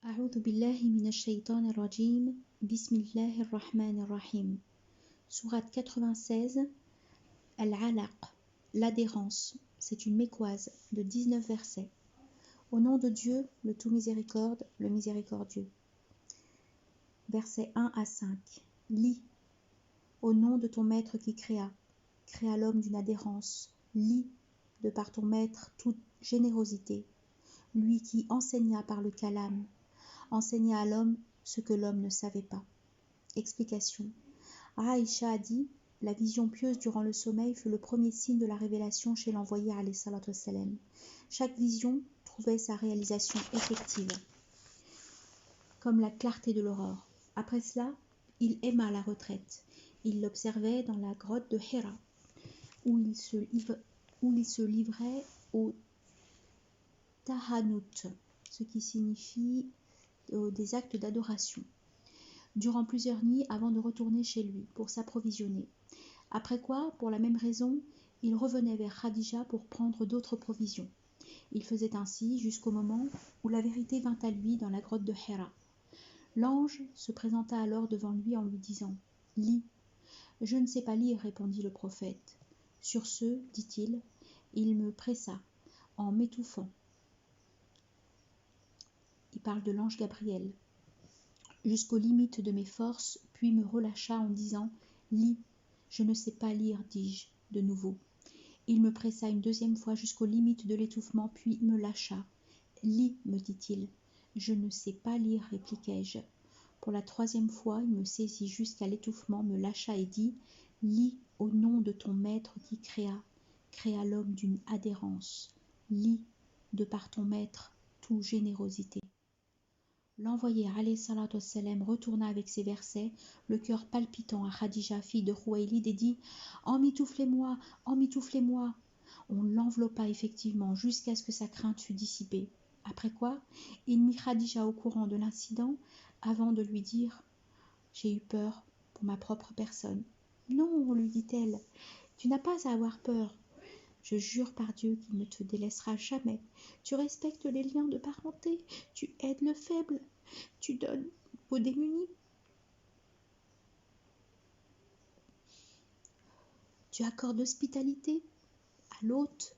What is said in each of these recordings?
أعوذ بالله من الشيطان الرجيم بسم الله الرحمن الرحيم Sourate 96 Al-Alaq, l'adhérence, c'est une mécoise de 19 versets. Au nom de Dieu, le tout miséricorde, le miséricordieux. Versets 1 à 5. Lis, au nom de ton maître qui créa l'homme d'une adhérence. Lis, de par ton maître, toute générosité. Lui qui enseigna par le calame, enseigna à l'homme ce que l'homme ne savait pas. Explication. Aïcha a dit, la vision pieuse durant le sommeil fut le premier signe de la révélation chez l'envoyé alayhi salatu wassalam. Chaque vision trouvait sa réalisation effective, comme la clarté de l'aurore. Après cela, il aima la retraite. Il l'observait dans la grotte de Hira, où il se livrait au tahanut, ce qui signifie des actes d'adoration, durant plusieurs nuits avant de retourner chez lui pour s'approvisionner. Après quoi, pour la même raison, il revenait vers Khadija pour prendre d'autres provisions. Il faisait ainsi jusqu'au moment où la vérité vint à lui dans la grotte de Hira. L'ange se présenta alors devant lui en lui disant « Lis ». « Je ne sais pas lire, répondit le prophète. Sur ce, dit-il, il me pressa en m'étouffant. Il parle de l'ange Gabriel. Jusqu'aux limites de mes forces, puis me relâcha en disant « Lis ». Je ne sais pas lire, dis-je de nouveau. Il me pressa une deuxième fois jusqu'aux limites de l'étouffement, puis me lâcha. « Lis, me dit-il. Je ne sais pas lire, répliquai-je. Pour la troisième fois, il me saisit jusqu'à l'étouffement, me lâcha et dit « Lis au nom de ton maître qui créa l'homme d'une adhérence. Lis, de par ton maître, toute générosité. » L'envoyé alayhi salatu wassalam retourna avec ces versets, le cœur palpitant à Khadija, fille de Khuwaylid, et dit « Emmitouflez-moi, emmitouflez-moi » On l'enveloppa effectivement jusqu'à ce que sa crainte fût dissipée. Après quoi, il mit Khadija au courant de l'incident avant de lui dire « J'ai eu peur pour ma propre personne. »« Non, lui dit-elle, tu n'as pas à avoir peur. Je jure par Dieu qu'il ne te délaissera jamais. Tu respectes les liens de parenté, tu aides le faible, tu donnes aux démunis. Tu accordes l'hospitalité à l'hôte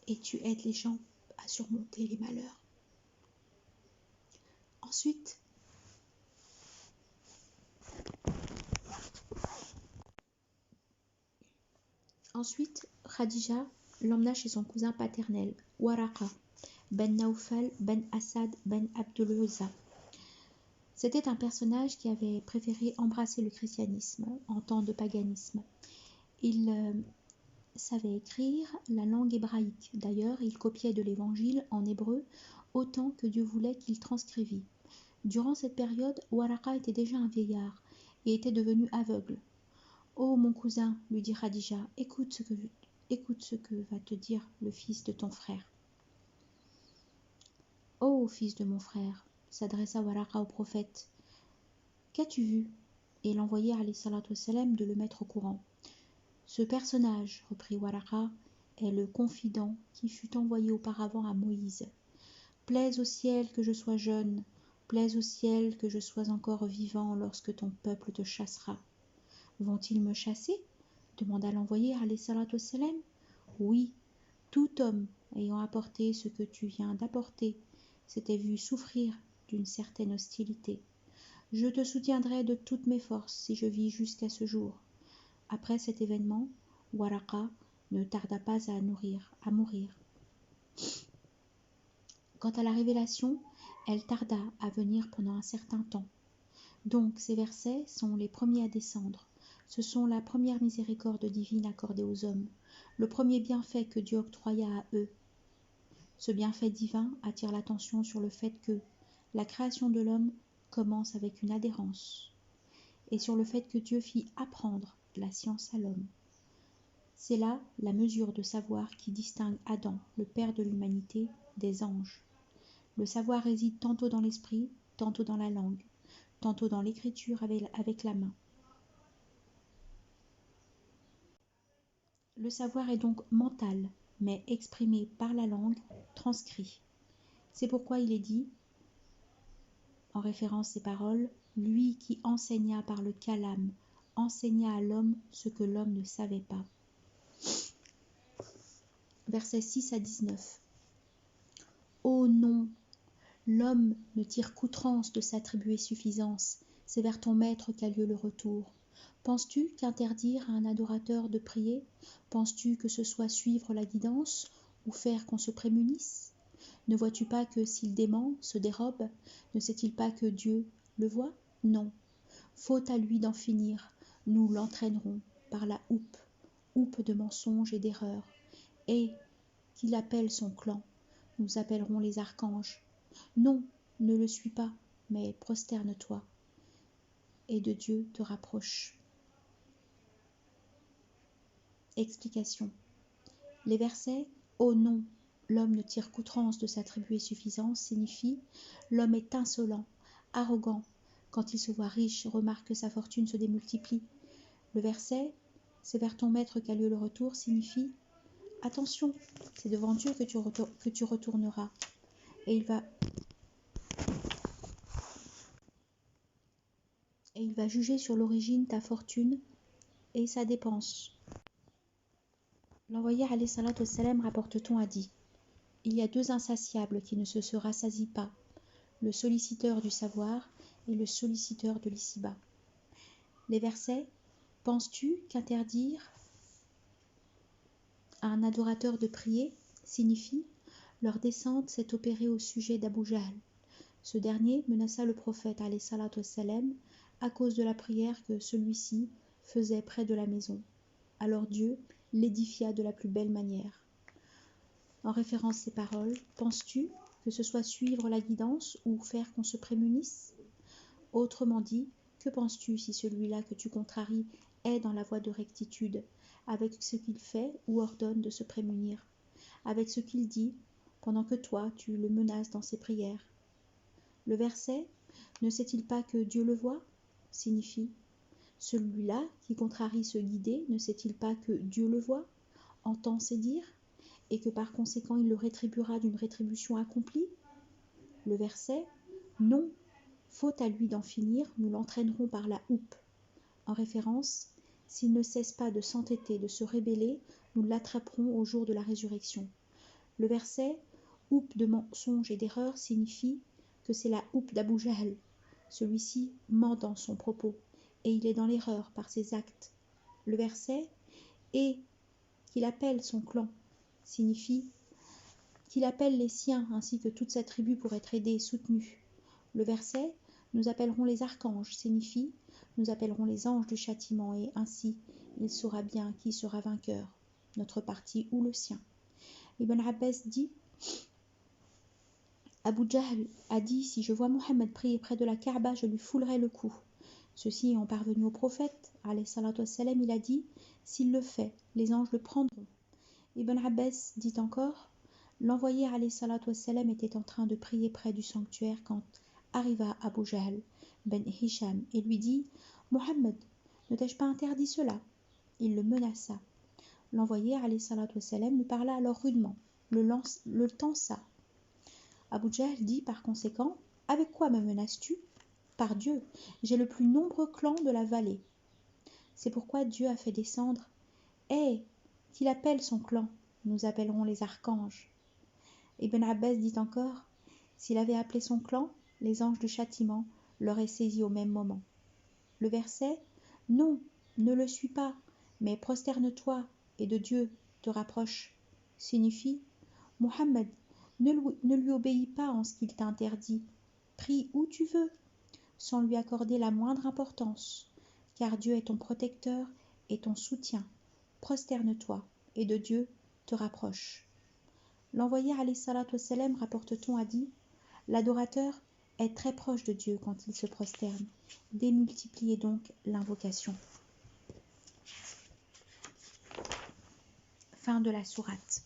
et tu aides les gens à surmonter les malheurs. » Ensuite, Khadija l'emmena chez son cousin paternel, Waraqa, ben Naufal, ben Asad, ben Abdul Uzza. C'était un personnage qui avait préféré embrasser le christianisme en temps de paganisme. Il savait écrire la langue hébraïque. D'ailleurs, il copiait de l'évangile en hébreu autant que Dieu voulait qu'il transcrivît. Durant cette période, Waraqa était déjà un vieillard et était devenu aveugle. « Oh, mon cousin, lui dit Khadija, écoute ce que va te dire le fils de ton frère. »« Oh, fils de mon frère, s'adressa Waraqa au prophète, qu'as-tu vu ?» Et l'envoyé alayhi salatu wassalam de le mettre au courant. « Ce personnage, reprit Waraqa, est le confident qui fut envoyé auparavant à Moïse. Plaise au ciel que je sois jeune, plaise au ciel que je sois encore vivant lorsque ton peuple te chassera. » Vont-ils me chasser ? Demanda l'envoyé alayhi salatu wassalam. Oui, tout homme ayant apporté ce que tu viens d'apporter s'était vu souffrir d'une certaine hostilité. Je te soutiendrai de toutes mes forces si je vis jusqu'à ce jour. Après cet événement, Waraqa ne tarda pas à mourir. Quant à la révélation, elle tarda à venir pendant un certain temps. Donc ces versets sont les premiers à descendre. Ce sont la première miséricorde divine accordée aux hommes, le premier bienfait que Dieu octroya à eux. Ce bienfait divin attire l'attention sur le fait que la création de l'homme commence avec une adhérence, et sur le fait que Dieu fit apprendre la science à l'homme. C'est là la mesure de savoir qui distingue Adam, le père de l'humanité, des anges. Le savoir réside tantôt dans l'esprit, tantôt dans la langue, tantôt dans l'écriture avec la main. Le savoir est donc mental, mais exprimé par la langue, transcrit. C'est pourquoi il est dit En référence ces paroles, lui qui enseigna par le kalam, enseigna à l'homme ce que l'homme ne savait pas. Versets 6 à 19. Ô non, l'homme ne tire qu'outrance de s'attribuer suffisance, c'est vers ton maître qu'a lieu le retour. Penses-tu qu'interdire à un adorateur de prier, penses-tu que ce soit suivre la guidance ou faire qu'on se prémunisse? Ne vois-tu pas que s'il dément, se dérobe, ne sait-il pas que Dieu le voit? Non. Faute à lui d'en finir, nous l'entraînerons par la houppe de mensonges et d'erreurs. Et qu'il appelle son clan, nous appellerons les archanges. Non, ne le suis pas, mais prosterne-toi, et de Dieu te rapproche. Explication. Les versets « Oh non, l'homme ne tire qu'outrance de s'attribuer suffisance » signifient « L'homme est insolent, arrogant, quand il se voit riche, remarque que sa fortune se démultiplie. » Le verset « C'est vers ton maître qu'a lieu le retour » signifie « Attention, c'est devant Dieu que tu retourneras, et il va juger sur l'origine ta fortune et sa dépense. » L'envoyé alayhi salatu wassalam, rapporte-t-on, a dit: Il y a deux insatiables qui ne se rassasient pas, le solliciteur du savoir et le solliciteur de l'ici-bas. Les versets « Penses-tu qu'interdire à un adorateur de prier signifie leur descente s'est opérée au sujet d'Abu Jahl. Ce dernier menaça le prophète alayhi salatu wassalam à cause de la prière que celui-ci faisait près de la maison. Alors Dieu l'édifia de la plus belle manière. En référence ces paroles, penses-tu que ce soit suivre la guidance ou faire qu'on se prémunisse? Autrement dit, que penses-tu si celui-là que tu contraries est dans la voie de rectitude, avec ce qu'il fait ou ordonne de se prémunir, avec ce qu'il dit, pendant que toi tu le menaces dans ses prières? Le verset « Ne sait-il pas que Dieu le voit ?» signifie « Celui-là qui contrarie ce guidé, ne sait-il pas que Dieu le voit, entend ses dires, et que par conséquent il le rétribuera d'une rétribution accomplie ?» Le verset « Non, faute à lui d'en finir, nous l'entraînerons par la houppe. » En référence « S'il ne cesse pas de s'entêter, de se rébeller, nous l'attraperons au jour de la résurrection. » Le verset « Houppe de mensonges et d'erreurs » signifie que c'est la houppe d'Abu Jahl. Celui-ci ment dans son propos, et il est dans l'erreur par ses actes. Le verset « Et qu'il appelle son clan » signifie qu'il appelle les siens ainsi que toute sa tribu pour être aidée et soutenue. Le verset « Nous appellerons les archanges » signifie « Nous appellerons les anges du châtiment et ainsi il saura bien qui sera vainqueur, notre parti ou le sien. » Ibn Abbas dit « Abu Jahl a dit, si je vois Mohammed prier près de la Kaaba, je lui foulerai le cou. » Ceci étant parvenu au prophète, alayhi salatu wassalam, il a dit, s'il le fait, les anges le prendront. Ibn Abbas dit encore, l'envoyé alayhi salatu wassalam était en train de prier près du sanctuaire quand arriva Abu Jahl ben Hisham et lui dit, Mohammed, ne t'ai-je pas interdit cela? Il le menaça. L'envoyé alayhi salatu wassalam lui parla alors rudement, le tensa. Abu Jahl dit par conséquent, avec quoi me menaces-tu? Par Dieu, j'ai le plus nombreux clan de la vallée. C'est pourquoi Dieu a fait descendre, qu'il appelle son clan, nous appellerons les archanges. Ibn Abbas dit encore, s'il avait appelé son clan, les anges du châtiment l'auraient saisi au même moment. Le verset, non, ne le suis pas, mais prosterne-toi et de Dieu te rapproche, signifie, Mohammed, ne lui obéis pas en ce qu'il t'a interdit, prie où tu veux, sans lui accorder la moindre importance, car Dieu est ton protecteur et ton soutien. Prosterne-toi, et de Dieu te rapproche. L'envoyé alayhi salatu wassalam, rapporte-t-on, a dit, l'adorateur est très proche de Dieu quand il se prosterne. Démultipliez donc l'invocation. Fin de la sourate.